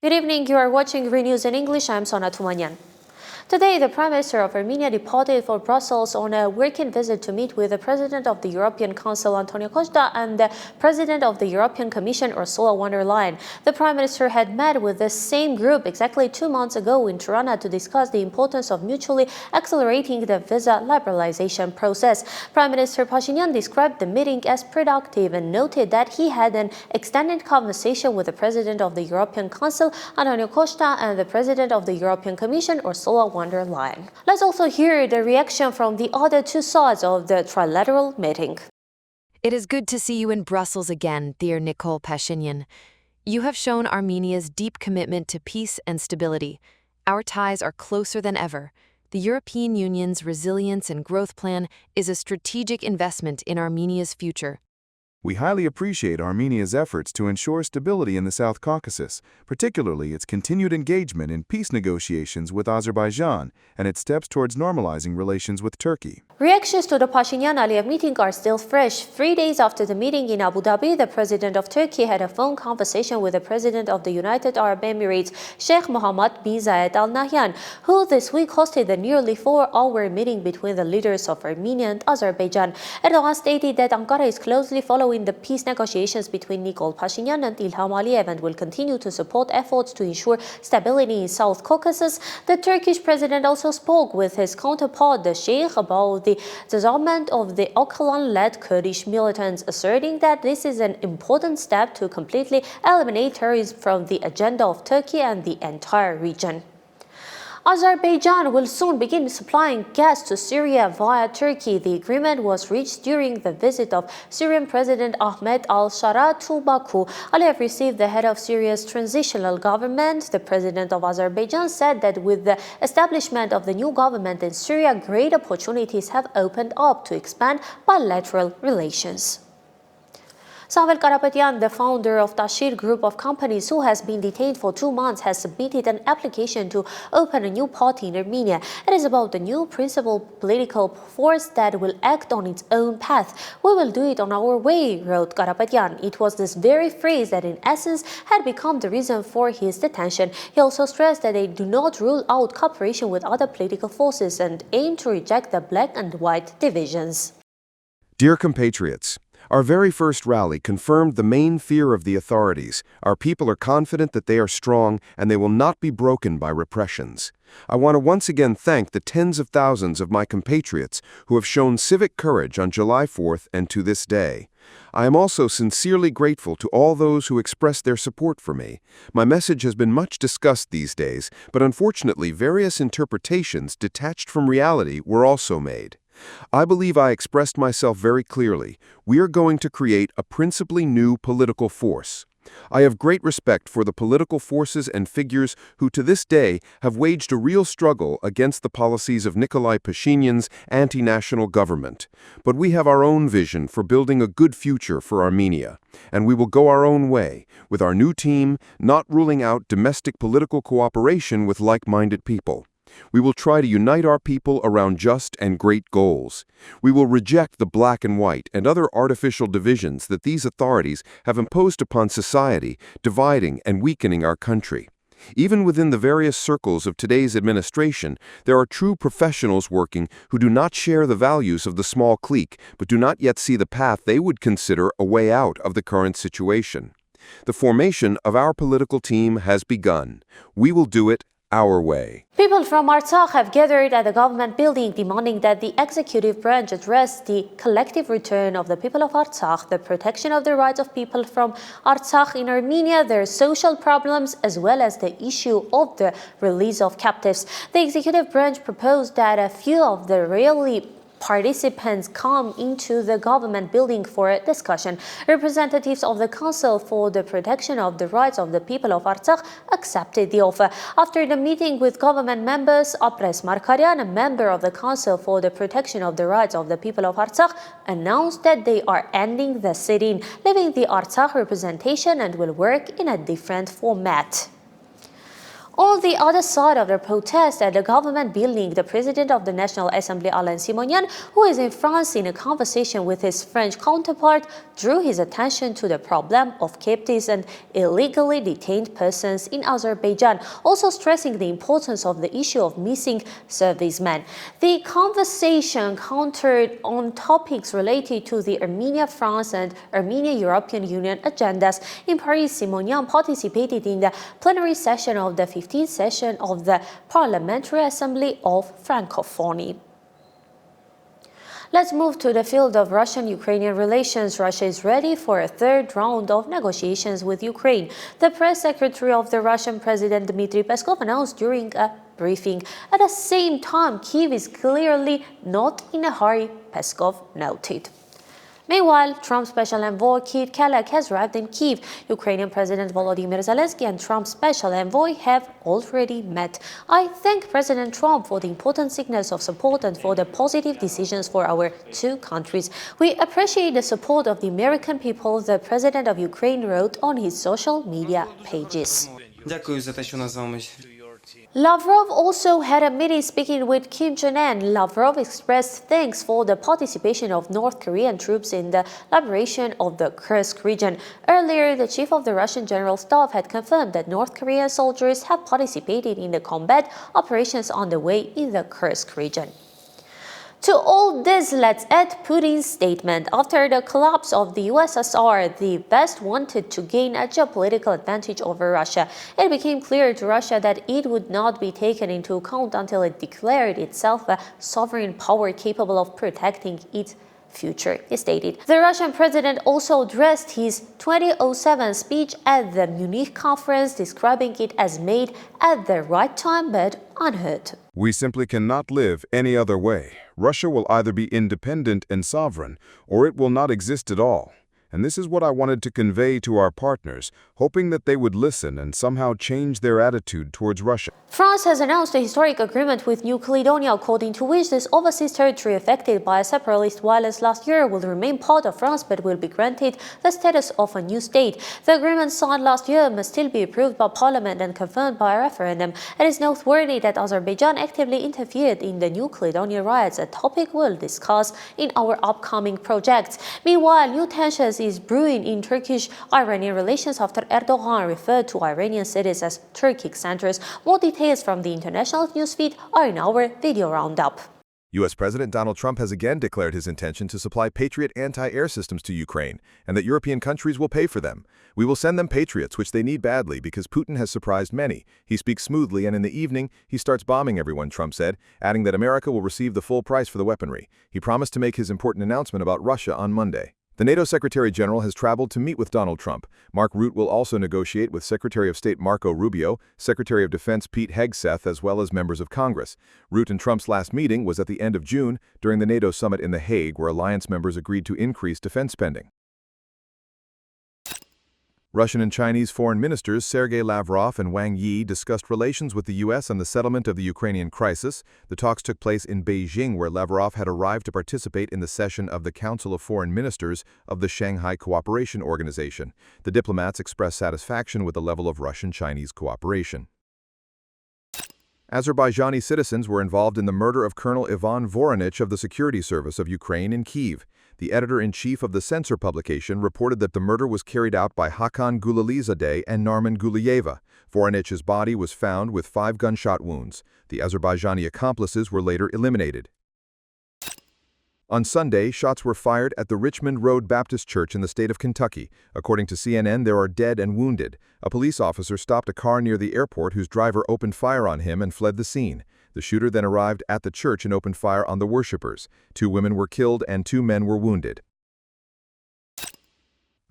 Good evening, you are watching ReNews in English. I'm Sona Tumanyan. Today, the Prime Minister of Armenia departed for Brussels on a working visit to meet with the President of the European Council, Antonio Costa, and the President of the European Commission, Ursula von der Leyen. The Prime Minister had met with the same group exactly 2 months ago in Tirana to discuss the importance of mutually accelerating the visa liberalization process. Prime Minister Pashinyan described the meeting as productive and noted that he had an extended conversation with the President of the European Council, Antonio Costa, and the President of the European Commission, Ursula von der Leyen. Let's also hear the reaction from the other two sides of the trilateral meeting. It is good to see you in Brussels again, dear Nicole Pashinyan. You have shown Armenia's deep commitment to peace and stability. Our ties are closer than ever. The European Union's resilience and growth plan is a strategic investment in Armenia's future. We highly appreciate Armenia's efforts to ensure stability in the South Caucasus, particularly its continued engagement in peace negotiations with Azerbaijan and its steps towards normalizing relations with Turkey. Reactions to the Pashinyan-Aliyev meeting are still fresh. 3 days after the meeting in Abu Dhabi, the President of Turkey had a phone conversation with the President of the United Arab Emirates, Sheikh Mohammed bin Zayed Al Nahyan, who this week hosted a nearly 4-hour meeting between the leaders of Armenia and Azerbaijan. Erdogan stated that Ankara is closely following the peace negotiations between Nikol Pashinyan and Ilham Aliyev and will continue to support efforts to ensure stability in South Caucasus. The Turkish president also spoke with his counterpart, the Sheikh, about the disarmament of the Öcalan-led Kurdish militants, asserting that this is an important step to completely eliminate terrorism from the agenda of Turkey and the entire region. Azerbaijan will soon begin supplying gas to Syria via Turkey. The agreement was reached during the visit of Syrian President Ahmed al-Shara to Baku. Aliyev received the head of Syria's transitional government. The president of Azerbaijan said that with the establishment of the new government in Syria, great opportunities have opened up to expand bilateral relations. Samvel Karapetyan, the founder of Tashir Group of Companies, who has been detained for 2 months, has submitted an application to open a new party in Armenia. It is about the new principal political force that will act on its own path. We will do it on our way, wrote Karapetyan. It was this very phrase that in essence had become the reason for his detention. He also stressed that they do not rule out cooperation with other political forces and aim to reject the black and white divisions. Dear compatriots, our very first rally confirmed the main fear of the authorities. Our people are confident that they are strong and they will not be broken by repressions. I want to once again thank the tens of thousands of my compatriots who have shown civic courage on July 4th and to this day. I am also sincerely grateful to all those who expressed their support for me. My message has been much discussed these days, but unfortunately various interpretations detached from reality were also made. I believe I expressed myself very clearly. We are going to create a principally new political force. I have great respect for the political forces and figures who to this day have waged a real struggle against the policies of Nikolai Pashinyan's anti-national government. But we have our own vision for building a good future for Armenia, and we will go our own way, with our new team, not ruling out domestic political cooperation with like-minded people. We will try to unite our people around just and great goals. We will reject the black and white and other artificial divisions that these authorities have imposed upon society, dividing and weakening our country. Even within the various circles of today's administration, there are true professionals working who do not share the values of the small clique, but do not yet see the path they would consider a way out of the current situation. The formation of our political team has begun. We will do it our way. People from Artsakh have gathered at the government building demanding that the executive branch address the collective return of the people of Artsakh, the protection of the rights of people from Artsakh in Armenia, their social problems, as well as the issue of the release of captives. The executive branch proposed that a few of the really participants come into the government building for a discussion. Representatives of the Council for the Protection of the Rights of the People of Artsakh accepted the offer. After the meeting with government members, Apres Markaryan, a member of the Council for the Protection of the Rights of the People of Artsakh, announced that they are ending the sit-in, leaving the Artsakh representation and will work in a different format. On the other side of the protest at the government building, the president of the National Assembly, Alain Simonian, who is in France in a conversation with his French counterpart, drew his attention to the problem of captives and illegally detained persons in Azerbaijan, also stressing the importance of the issue of missing servicemen. The conversation countered on topics related to the Armenia-France and Armenia-European Union agendas. In Paris, Simonian participated in the plenary session of the 15th session of the Parliamentary Assembly of Francophonie. Let's move to the field of Russian-Ukrainian relations. Russia is ready for a third round of negotiations with Ukraine. The press secretary of the Russian President Dmitry Peskov announced during a briefing. At the same time, Kyiv is clearly not in a hurry, Peskov noted. Meanwhile, Trump's special envoy Keith Kellogg has arrived in Kyiv. Ukrainian President Volodymyr Zelensky and Trump's special envoy have already met. I thank President Trump for the important signals of support and for the positive decisions for our two countries. We appreciate the support of the American people, the President of Ukraine wrote on his social media pages. Дякую за те, що назвали. Lavrov also had a meeting speaking with Kim Jong-un. Lavrov expressed thanks for the participation of North Korean troops in the liberation of the Kursk region. Earlier, the chief of the Russian General Staff had confirmed that North Korean soldiers have participated in the combat operations on the way in the Kursk region. To all this, let's add Putin's statement. After the collapse of the USSR, the West wanted to gain a geopolitical advantage over Russia. It became clear to Russia that it would not be taken into account until it declared itself a sovereign power capable of protecting its future, he stated. The Russian president also addressed his 2007 speech at the Munich conference, describing it as made at the right time but unheard. We simply cannot live any other way. Russia will either be independent and sovereign, or it will not exist at all. And this is what I wanted to convey to our partners, hoping that they would listen and somehow change their attitude towards Russia. France has announced a historic agreement with New Caledonia, according to which this overseas territory affected by separatist violence last year will remain part of France but will be granted the status of a new state. The agreement signed last year must still be approved by parliament and confirmed by a referendum. It is noteworthy that Azerbaijan actively interfered in the New Caledonia riots, a topic we'll discuss in our upcoming projects. Meanwhile, new tensions is brewing in Turkish-Iranian relations after Erdogan referred to Iranian cities as Turkic centers. More details from the international newsfeed are in our video roundup. U.S. President Donald Trump has again declared his intention to supply Patriot anti-air systems to Ukraine, and that European countries will pay for them. We will send them Patriots, which they need badly because Putin has surprised many. He speaks smoothly, and in the evening, he starts bombing everyone, Trump said, adding that America will receive the full price for the weaponry. He promised to make his important announcement about Russia on Monday. The NATO Secretary General has traveled to meet with Donald Trump. Mark Rutte will also negotiate with Secretary of State Marco Rubio, Secretary of Defense Pete Hegseth, as well as members of Congress. Rutte and Trump's last meeting was at the end of June during the NATO summit in The Hague, where alliance members agreed to increase defense spending. Russian and Chinese foreign ministers Sergei Lavrov and Wang Yi discussed relations with the U.S. on the settlement of the Ukrainian crisis. The talks took place in Beijing, where Lavrov had arrived to participate in the session of the Council of Foreign Ministers of the Shanghai Cooperation Organization. The diplomats expressed satisfaction with the level of Russian-Chinese cooperation. Azerbaijani citizens were involved in the murder of Colonel Ivan Voronich of the Security Service of Ukraine in Kyiv. The editor-in-chief of the Censor publication reported that the murder was carried out by Hakan Gulalizadeh and Narman Guliyeva. Voronich's body was found with 5 gunshot wounds. The Azerbaijani accomplices were later eliminated. On Sunday, shots were fired at the Richmond Road Baptist Church in the state of Kentucky. According to CNN, there are dead and wounded. A police officer stopped a car near the airport whose driver opened fire on him and fled the scene. The shooter then arrived at the church and opened fire on the worshippers. 2 women were killed and 2 men were wounded.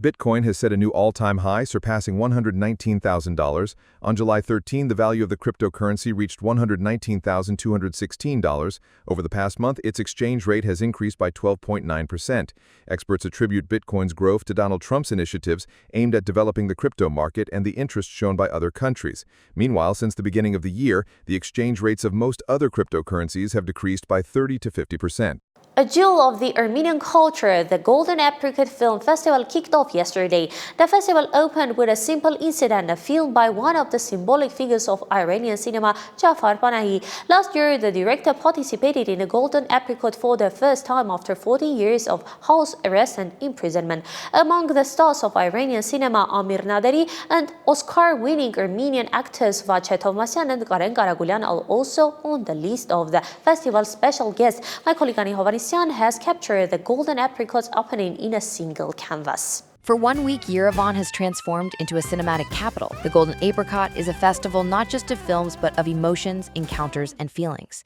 Bitcoin has set a new all-time high, surpassing $119,000. On July 13, the value of the cryptocurrency reached $119,216. Over the past month, its exchange rate has increased by 12.9%. Experts attribute Bitcoin's growth to Donald Trump's initiatives aimed at developing the crypto market and the interest shown by other countries. Meanwhile, since the beginning of the year, the exchange rates of most other cryptocurrencies have decreased by 30 to 50%. A jewel of the Armenian culture, the Golden Apricot Film Festival kicked off yesterday. The festival opened with a simple incident, a film by one of the symbolic figures of Iranian cinema, Jafar Panahi. Last year, the director participated in the Golden Apricot for the first time after 40 years of house arrest and imprisonment. Among the stars of Iranian cinema, Amir Naderi and Oscar-winning Armenian actors Vache Tovmasyan and Karen Karagulyan are also on the list of the festival's special guests. My colleague Ani Hovanesyan has captured the Golden Apricot's opening in a single canvas. For 1 week, Yerevan has transformed into a cinematic capital. The Golden Apricot is a festival not just of films, but of emotions, encounters, and feelings.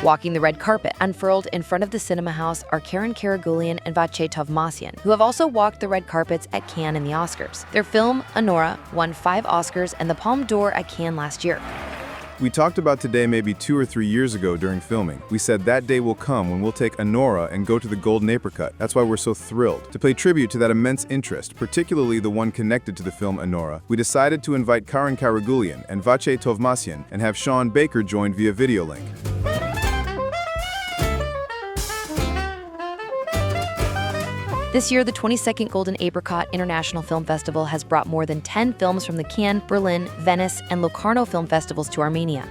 Walking the red carpet, unfurled in front of the cinema house, are Karen Karagulian and Vache Tovmasyan, who have also walked the red carpets at Cannes and the Oscars. Their film, Anora, won 5 Oscars and the Palme d'Or at Cannes last year. We talked about today maybe 2 or 3 years ago during filming. We said that day will come when we'll take Anora and go to the Golden Apricot. That's why we're so thrilled. To pay tribute to that immense interest, particularly the one connected to the film Anora, we decided to invite Karen Karagulian and Vache Tovmasyan and have Sean Baker join via video link. This year, the 22nd Golden Apricot International Film Festival has brought more than 10 films from the Cannes, Berlin, Venice, and Locarno film festivals to Armenia.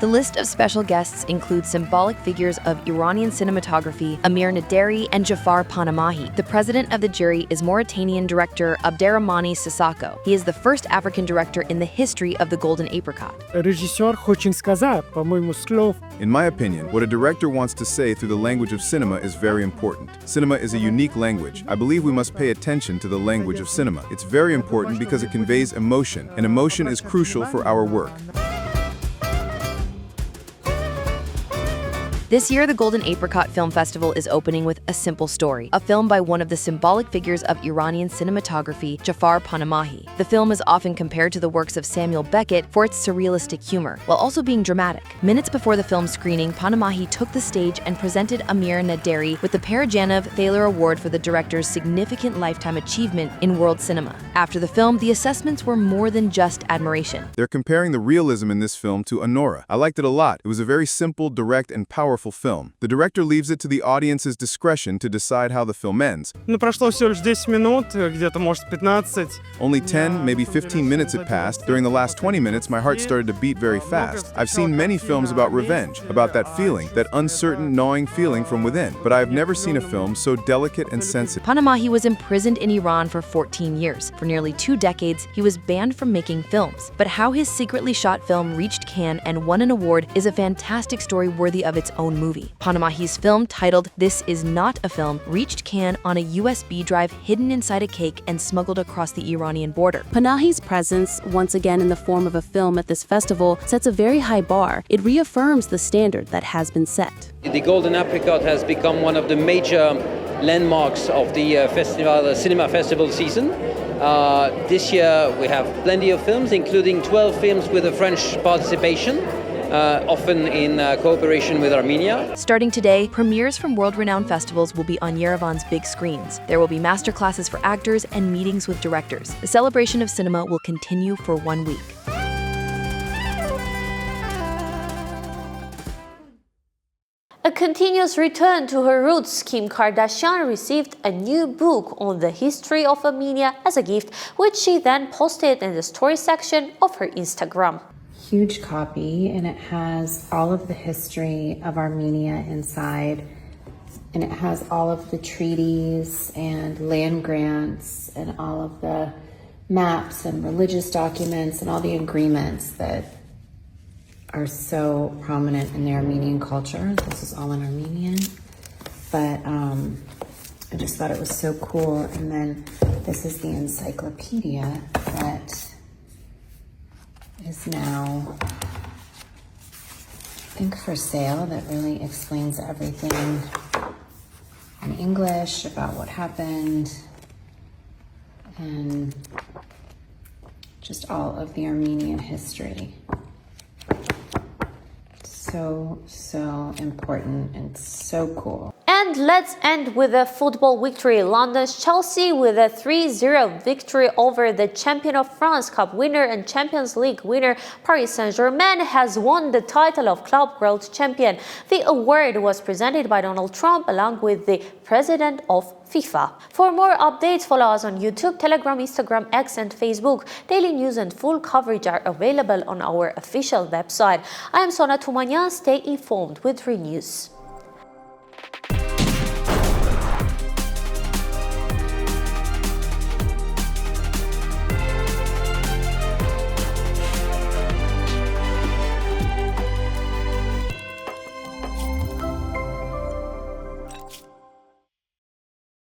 The list of special guests includes symbolic figures of Iranian cinematography, Amir Naderi and Jafar Panahi. The president of the jury is Mauritanian director Abderrahmani Sissako. He is the first African director in the history of the Golden Apricot. In my opinion, what a director wants to say through the language of cinema is very important. Cinema is a unique language. I believe we must pay attention to the language of cinema. It's very important because it conveys emotion, and emotion is crucial for our work. This year, the Golden Apricot Film Festival is opening with A Simple Story, a film by one of the symbolic figures of Iranian cinematography, Jafar Panahi. The film is often compared to the works of Samuel Beckett for its surrealistic humor, while also being dramatic. Minutes before the film's screening, Panahi took the stage and presented Amir Naderi with the Parajanov Thaler Award for the director's significant lifetime achievement in world cinema. After the film, the assessments were more than just admiration. They're comparing the realism in this film to Anora. I liked it a lot. It was a very simple, direct, and powerful film. The director leaves it to the audience's discretion to decide how the film ends. Прошло всего лишь 10 минут, где-то, может, 15. Only 10, maybe 15 minutes had passed. During the last 20 minutes, my heart started to beat very fast. I've seen many films about revenge, about that feeling, that uncertain, gnawing feeling from within. But I have never seen a film so delicate and sensitive. Panahi was imprisoned in Iran for 14 years. For nearly 2 decades, he was banned from making films. But how his secretly shot film reached Cannes and won an award is a fantastic story worthy of its own movie. Panamahi's film, titled This Is Not a Film, reached Cannes on a USB drive hidden inside a cake and smuggled across the Iranian border. Panahi's presence, once again in the form of a film at this festival, sets a very high bar. It reaffirms the standard that has been set. The Golden Apricot has become one of the major landmarks of the cinema festival season. This year we have plenty of films, including 12 films with a French participation. Often in cooperation with Armenia. Starting today, premieres from world-renowned festivals will be on Yerevan's big screens. There will be masterclasses for actors and meetings with directors. The celebration of cinema will continue for 1 week. A continuous return to her roots, Kim Kardashian received a new book on the history of Armenia as a gift, which she then posted in the story section of her Instagram. Huge copy, and it has all of the history of Armenia inside, and it has all of the treaties and land grants and all of the maps and religious documents and all the agreements that are so prominent in the Armenian culture. This is all in Armenian, but I just thought it was so cool. And then this is the encyclopedia that is now, I think, for sale, that really explains everything in English about what happened and just all of the Armenian history. So important and so cool. And And let's end with a football victory. London's Chelsea with a 3-0 victory over the champion of France, Cup winner and Champions League winner Paris Saint-Germain has won the title of Club World Champion. The award was presented by Donald Trump along with the president of FIFA. For more updates, follow us on YouTube, Telegram, Instagram, X, and Facebook. Daily news and full coverage are available on our official website. I am Sona Tumanya. Stay informed with ReNews.